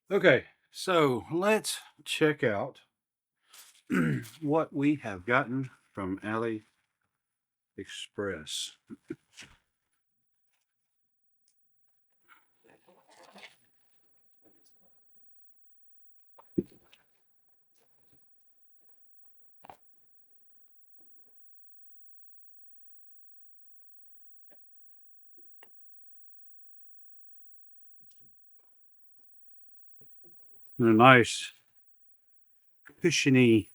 Okay, so let's check out what we have gotten from AliExpress. A nice cushiony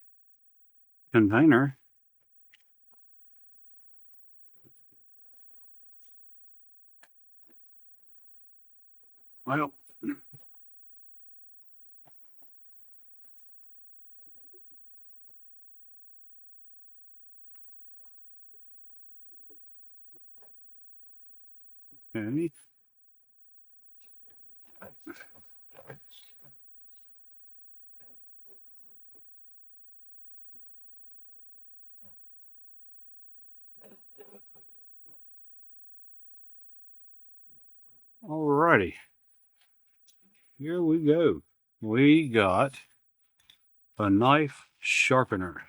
container. Well, okay. Alrighty, here we go. We got a knife sharpener.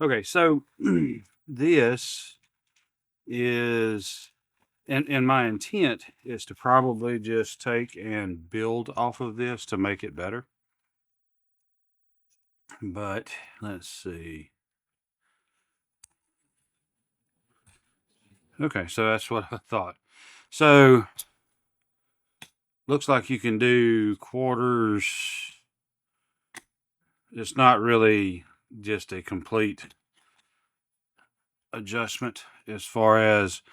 Okay, so this is, and my intent is to probably just take and build off of this to make it better. But let's see. Okay, so that's what I thought. So looks like you can do quarters. It's not really just a complete adjustment as far as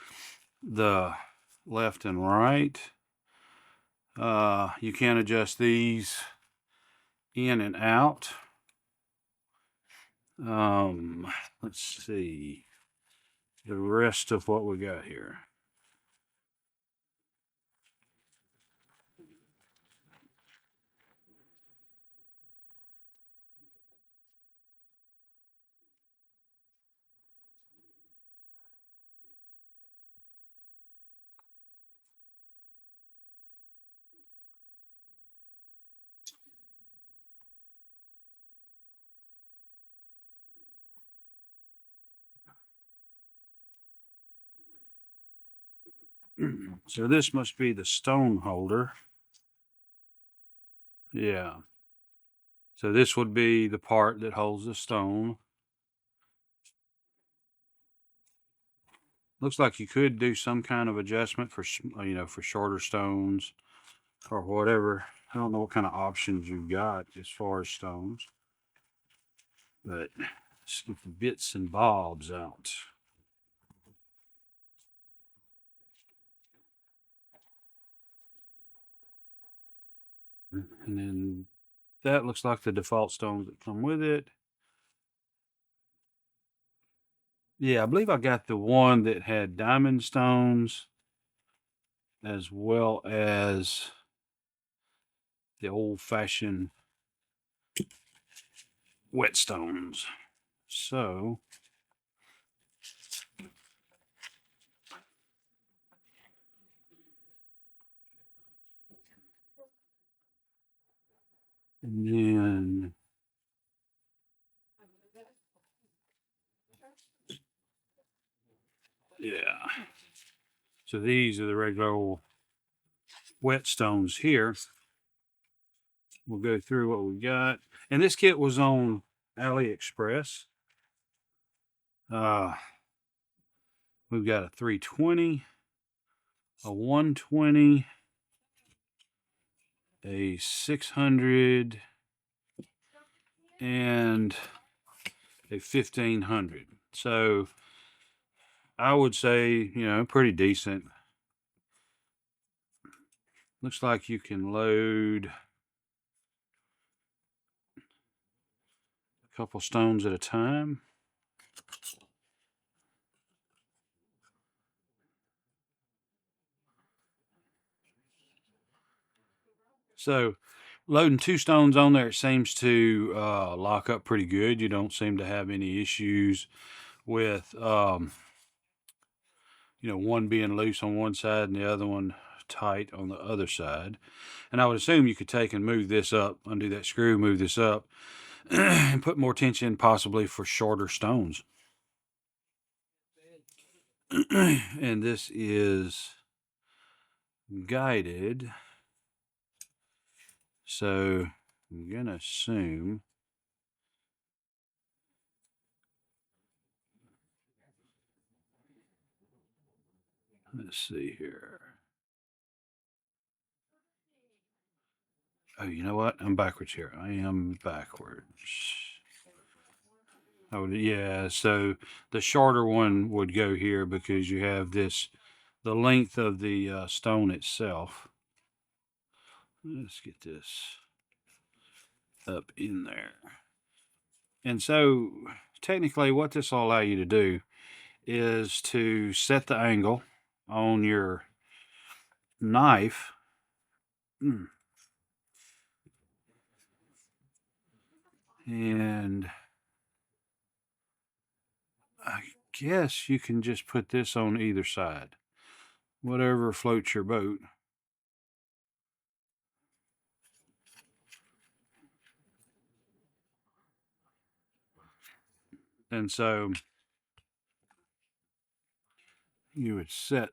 the left and right. You can adjust these in and out. Let's see the rest of what we got here. So this must be the stone holder. Yeah. So this would be the part that holds the stone. Looks like you could do some kind of adjustment for, for shorter stones or whatever. I don't know what kind of options you've got as far as stones, but let's get the bits and bobs out. And then that looks like the default stones that come with it. Yeah, I believe I got the one that had diamond stones as well as the old-fashioned whetstones. So and then yeah. So these are the regular old whetstones here. We'll go through what we got. And this kit was on AliExpress. Uh we've got a 320, a 120, a 600, and a 1500. So I would say, pretty decent. Looks like you can load a couple stones at a time. So loading 2 stones on there, it seems to lock up pretty good. You don't seem to have any issues with, one being loose on one side and the other one tight on the other side. And I would assume you could take and move this up, undo that screw, move this up, and put more tension possibly for shorter stones. And this is guided. So I'm going to assume. Let's see here. Oh, you know what? I'm backwards here. I am backwards. Oh, yeah. So the shorter one would go here because you have this, the length of the stone itself. Let's get this up in there. And so technically what this will allow you to do is to set the angle on your knife. And I guess you can just put this on either side, whatever floats your boat. And so you would set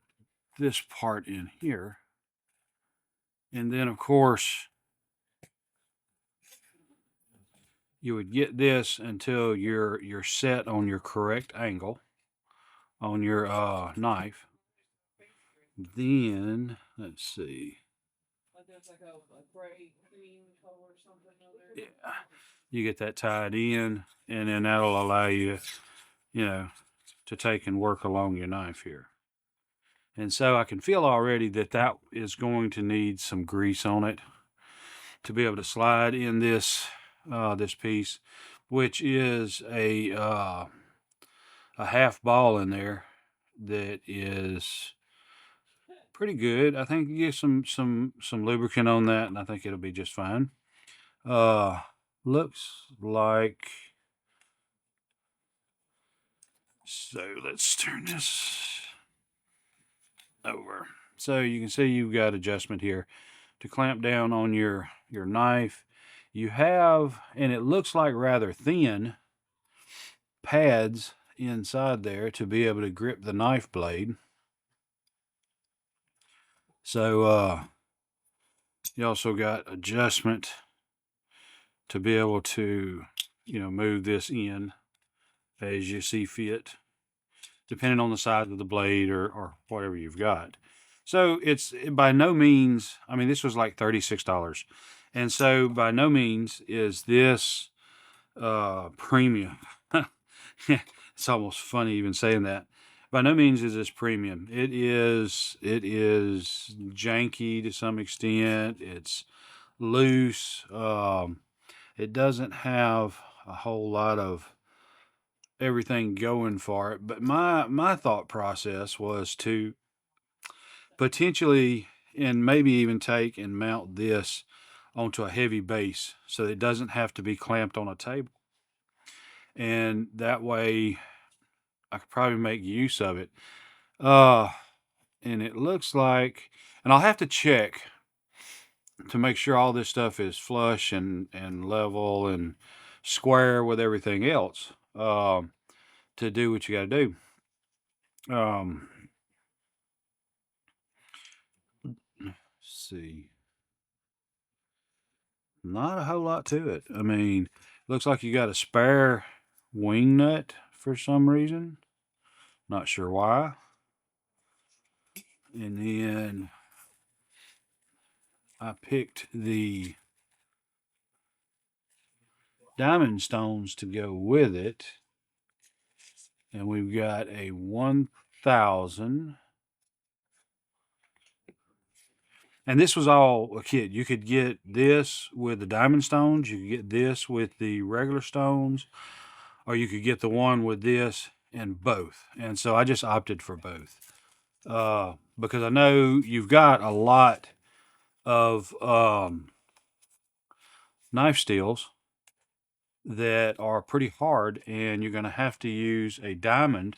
this part in here. And then, of course, you would get this until you're set on your correct angle on your knife. Then, let's see. There's like a gray green color or something over there. Yeah. You get that tied in, and then that'll allow you, to take and work along your knife here. And so I can feel already that that is going to need some grease on it to be able to slide in this this piece, which is a half ball in there that is pretty good. I think you get some lubricant on that, and I think it'll be just fine. Looks like. So let's turn this over. So you can see you've got adjustment here to clamp down on your knife. You have, and it looks like rather thin pads inside there to be able to grip the knife blade. So you also got adjustment to be able to, move this in as you see fit, depending on the size of the blade or whatever you've got. So it's by no means, I mean, this was like $36. And so by no means is this premium. It's almost funny even saying that. By no means is this premium. It is janky to some extent. It's loose. It doesn't have a whole lot of everything going for it. But my thought process was to potentially and maybe even take and mount this onto a heavy base so it doesn't have to be clamped on a table. And that way I could probably make use of it. And it looks like, and I'll have to check to make sure all this stuff is flush and level and square with everything else, to do what you got to do. Let's see. Not a whole lot to it. I mean, looks like you got a spare wing nut for some reason. Not sure why. And then I picked the diamond stones to go with it. And we've got a 1000. And this was all a kit. You could get this with the diamond stones. You could get this with the regular stones. Or you could get the one with this and both. And so I just opted for both. Because I know you've got a lot of knife steels that are pretty hard, and you're going to have to use a diamond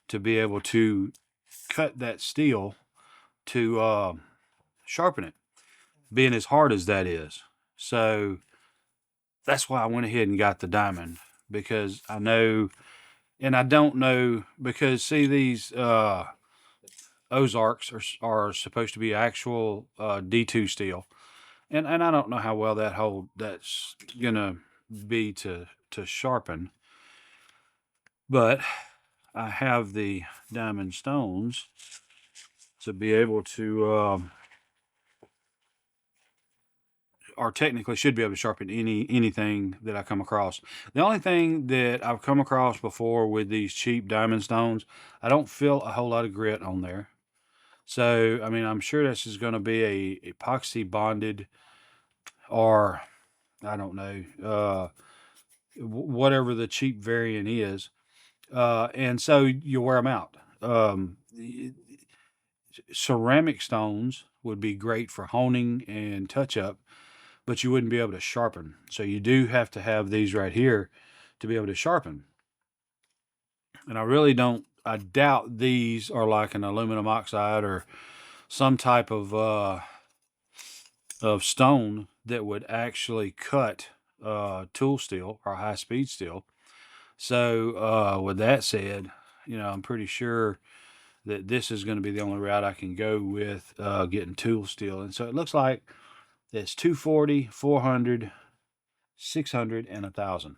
to be able to cut that steel to sharpen it, being as hard as that is. So that's why I went ahead and got the diamond, because I know, and I don't know, because see, these Ozarks are supposed to be actual D2 steel, and I don't know how well that's gonna be to sharpen, but I have the diamond stones to be able to, or technically should be able to sharpen anything that I come across. The only thing that I've come across before with these cheap diamond stones, I don't feel a whole lot of grit on there. So I mean, I'm sure this is going to be a epoxy bonded, or I don't know, whatever the cheap variant is, and so you wear them out. Ceramic stones would be great for honing and touch up, but you wouldn't be able to sharpen. So you do have to have these right here to be able to sharpen. And I really don't, I doubt these are like an aluminum oxide or some type of stone that would actually cut tool steel or high speed steel. So with that said, I'm pretty sure that this is going to be the only route I can go with getting tool steel. And so it looks like it's 240, 400, 600, and 1,000.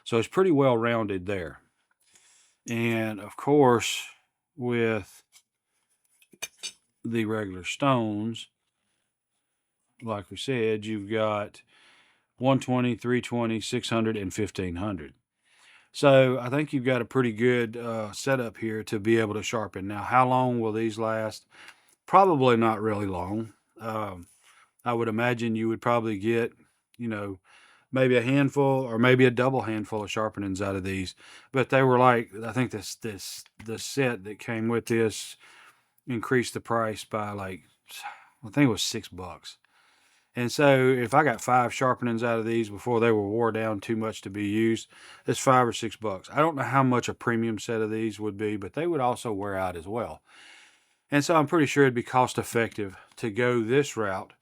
So it's pretty well rounded there. And of course, with the regular stones, like we said, you've got 120, 320, 600, and 1,500. So I think you've got a pretty good setup here to be able to sharpen. Now, how long will these last? Probably not really long. I would imagine you would probably get, maybe a handful or maybe a double handful of sharpenings out of these. But they were like, I think the set that came with this increased the price by like, I think it was $6. And so if I got 5 sharpenings out of these before they were wore down too much to be used, it's $5 or $6. I don't know how much a premium set of these would be, but they would also wear out as well. And so I'm pretty sure it'd be cost effective to go this route.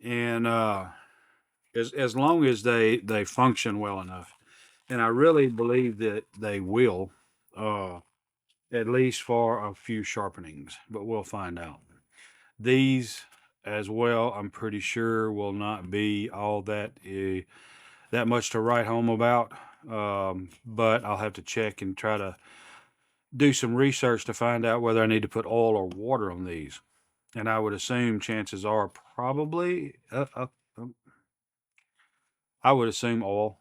And as long as they function well enough. And I really believe that they will, at least for a few sharpenings, but we'll find out. These as well, I'm pretty sure will not be all that much to write home about. But I'll have to check and try to do some research to find out whether I need to put oil or water on these. And I would assume chances are probably, I would assume oil,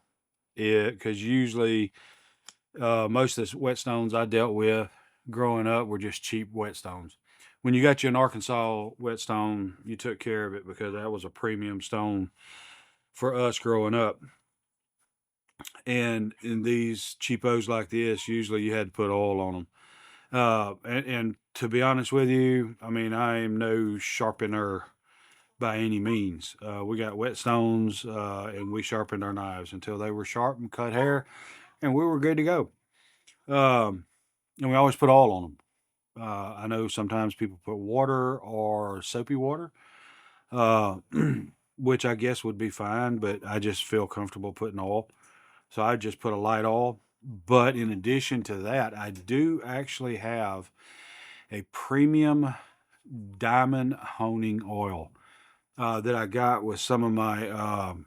because usually most of the whetstones I dealt with growing up were just cheap whetstones. When you got you an Arkansas whetstone, you took care of it because that was a premium stone for us growing up. And in these cheapos like this, usually you had to put oil on them. And to be honest with you, I mean, I am no sharpener by any means. We got whetstones and we sharpened our knives until they were sharp and cut hair, and we were good to go. And we always put oil on them. I know sometimes people put water or soapy water, uh, which I guess would be fine, but I just feel comfortable putting oil. So I just put a light oil. But in addition to that, I do actually have a premium diamond honing oil that I got with some of my um,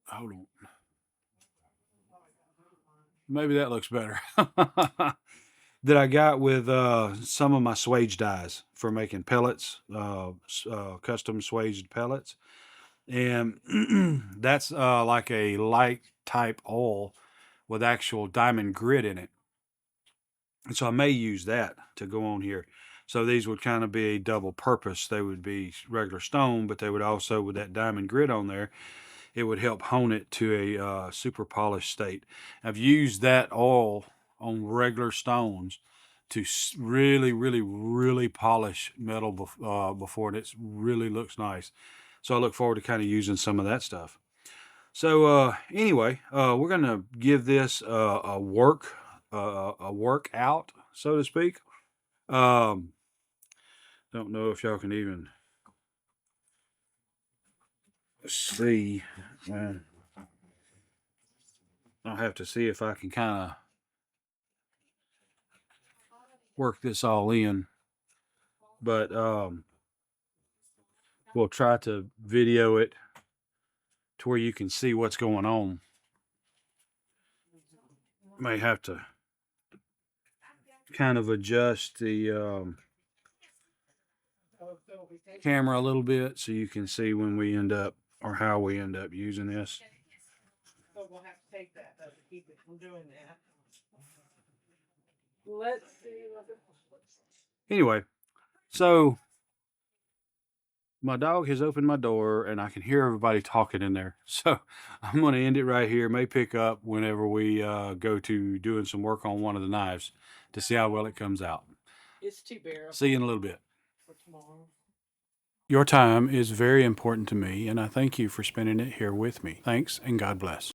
hold on, maybe that looks better. That I got with some of my swage dyes for making pellets, custom swaged pellets. And that's like a light type oil with actual diamond grit in it. And so I may use that to go on here. So these would kind of be a double purpose. They would be regular stone, but they would also, with that diamond grit on there, it would help hone it to a super polished state. I've used that oil on regular stones to really, really, really polish metal before, and it really looks nice. So I look forward to kind of using some of that stuff. So anyway, we're gonna give this a workout, so to speak. Don't know if y'all can even see. I'll have to see if I can kind of work this all in. But we'll try to video it to where you can see what's going on. May have to kind of adjust the camera a little bit so you can see when we end up or how we end up using this. So we'll have to take that though to keep it from doing that. Let's see. Anyway, so my dog has opened my door and I can hear everybody talking in there. So I'm going to end it right here. May pick up whenever we go to doing some work on one of the knives to see how well it comes out. It's too bearable. See you in a little bit. For tomorrow. Your time is very important to me, and I thank you for spending it here with me. Thanks, and God bless.